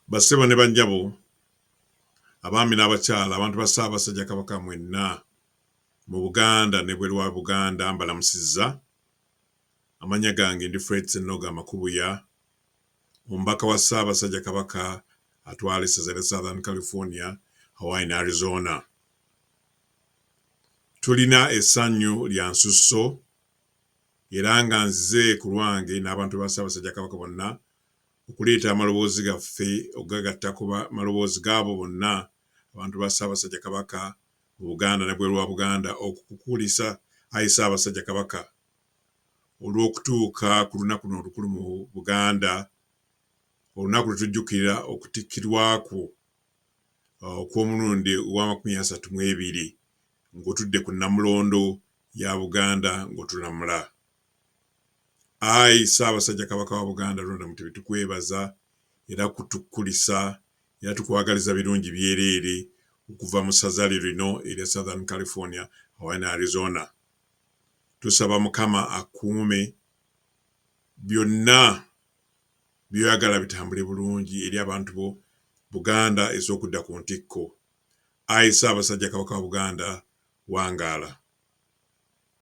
Bassebo ne banjabo abaami n'abakyala abantu ba Ssaabasajja Kabaka mwenna mu Buganda ne bweru wa Buganda mbalamusizza. Amanya gange ndi Fred Ssennoga Makubuya, omubaka wa Ssaabasajja Kabaka atwala essaza lya Southern California, Hawaii ne Arizona. Tulina essanyu lya nsusso era nga nzize ku lwange n'abantu ba Ssaabasajja Kabaka bonna okuleeta amaloboozi gaffe okugagatta ku maloboozi gaabo bonna abantu ba Ssaabasajja Kabaka mu Buganda ne bweru wa Buganda okukukulisa Ayi Ssaabasajja Kabaka olw'okutuuka ku lunaku luno olukulu mu Buganda, olunaku lwe tujjukira okutikkirwako okw'omulundi ogwa32 ng'otudde ku Nnamulondo ya Buganda ng'otulamula. Ayi Ssaabasajja Kabaka wa Buganda Londa Mutebi, tukwebaza era kutukkulisa era tukwagaliza birungi byereere okuva mu ssaza lino erya Southern California, Hawaii ne Arizona. Tusaba Mukama akuume byonna byoyagala bitambule bulungi eri abantu bo Buganda ez'okudda ku ntikko. Ayi Ssaabasajja Kabaka wa Buganda, wangaala.